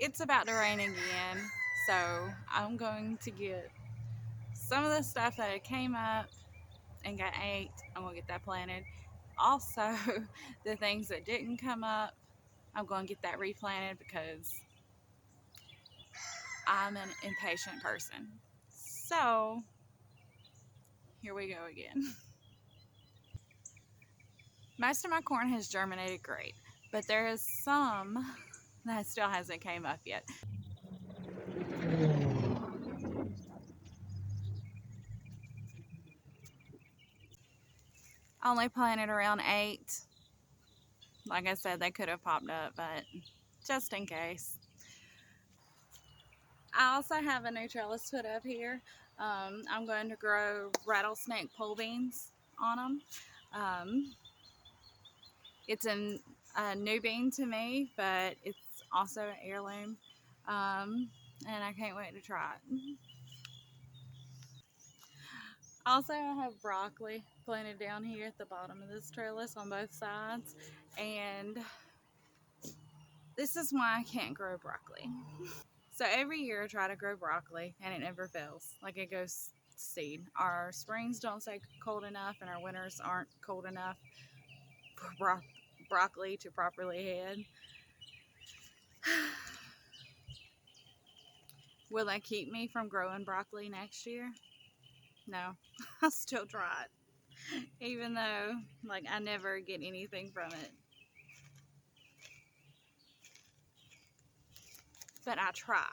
It's about to rain again, so I'm going to get some of the stuff that came up and got ate. I'm going to get that planted. Also, the things that didn't come up, I'm going to get that replanted because I'm an impatient person. So, here we go again. Most of my corn has germinated great, but there is some that still hasn't came up yet. I only planted around 8. Like I said, they could have popped up, but just in case. I also have a new trellis put up here. I'm going to grow rattlesnake pole beans on them. It's a new bean to me, but it's also an heirloom, and I can't wait to try it. Also, I have broccoli planted down here at the bottom of this trellis on both sides, and this is why I can't grow broccoli. So every year I try to grow broccoli and it never fails. Like it goes to seed. Our springs don't stay cold enough and our winters aren't cold enough for broccoli to properly head. Will that keep me from growing broccoli next year? No, I'll still try it. Even though like I never get anything from it. But I try.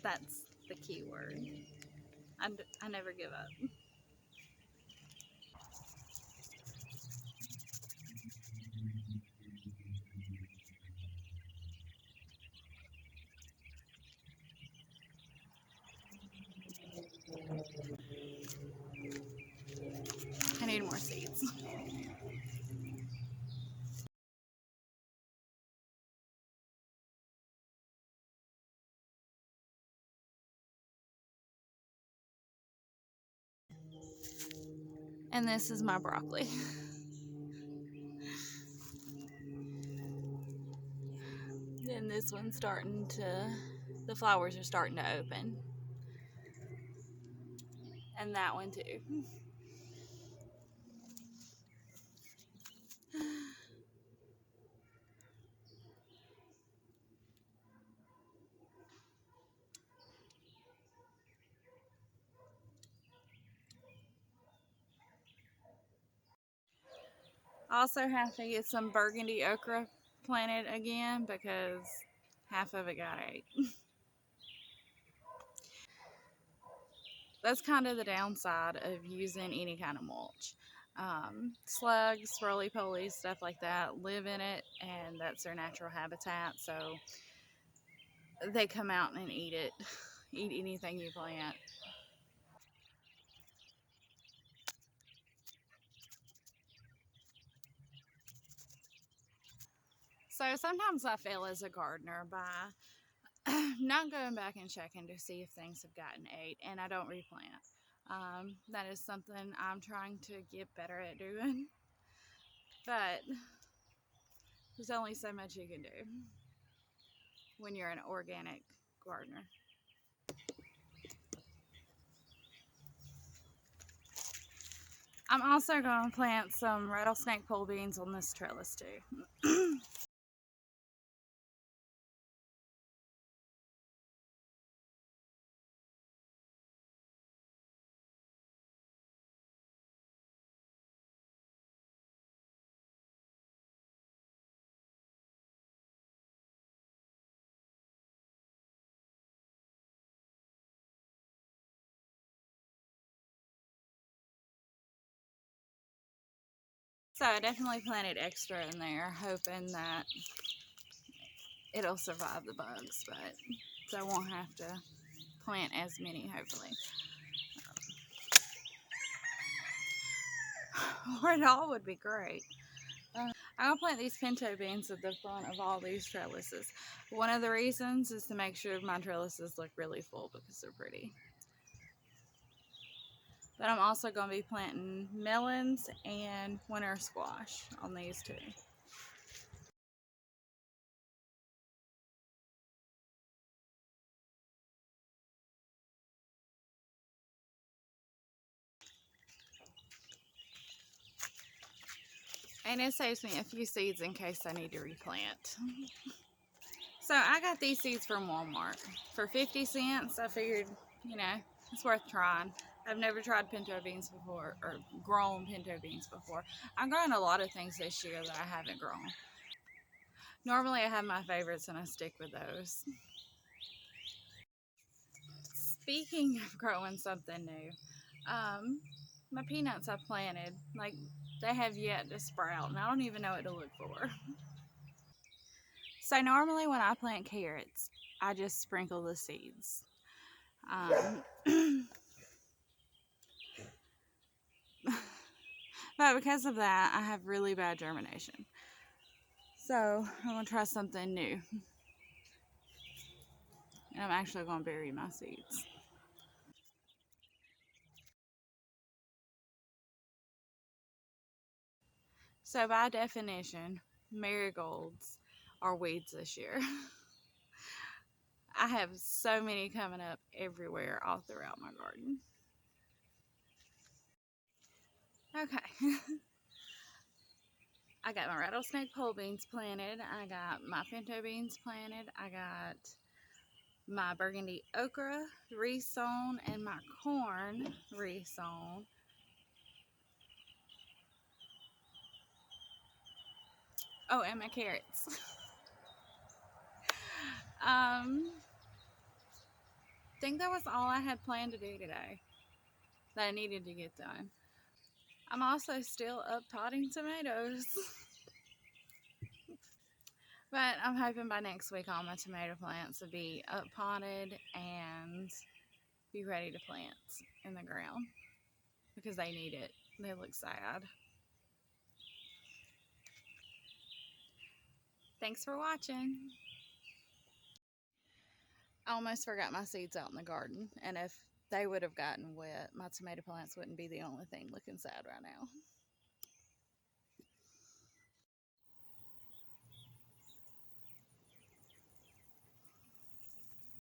That's the key word. I never give up. I need more seeds. And this is my broccoli. Then this one's the flowers are starting to open. And that one too. I also have to get some burgundy okra planted again because half of it got ate. That's kind of the downside of using any kind of mulch. Slugs, roly-polies, stuff like that live in it, and that's their natural habitat. So they come out and eat it, eat anything you plant. So sometimes I fail as a gardener by not going back and checking to see if things have gotten ate, and I don't replant. That is something I'm trying to get better at doing, but there's only so much you can do when you're an organic gardener. I'm also going to plant some rattlesnake pole beans on this trellis too. So I definitely planted extra in there, hoping that it'll survive the bugs, but so I won't have to plant as many, hopefully. Or it all would be great. I'm gonna plant these pinto beans at the front of all these trellises. One of the reasons is to make sure my trellises look really full because they're pretty. But I'm also going to be planting melons and winter squash on these too. And it saves me a few seeds in case I need to replant. So I got these seeds from Walmart for 50 cents. I figured, you know, it's worth trying. I've never tried pinto beans before or grown pinto beans before. I've grown a lot of things this year that I haven't grown. Normally I have my favorites and I stick with those. Speaking of growing something new, my peanuts I planted, like they have yet to sprout and I don't even know what to look for. So normally when I plant carrots, I just sprinkle the seeds. Um, but because of that, I have really bad germination. So I'm gonna try something new, and I'm actually gonna bury my seeds. So by definition, marigolds are weeds this year. I have so many coming up everywhere, all throughout my garden. Okay. I got my rattlesnake pole beans planted. I got my pinto beans planted. I got my burgundy okra resown and my corn resown. Oh, and my carrots. I think that was all I had planned to do today that I needed to get done. I'm also still up potting tomatoes. But I'm hoping by next week all my tomato plants will be up potted and be ready to plant in the ground because they need it. They look sad. Thanks for watching. I almost forgot my seeds out in the garden, and if they would have gotten wet, my tomato plants wouldn't be the only thing looking sad right now.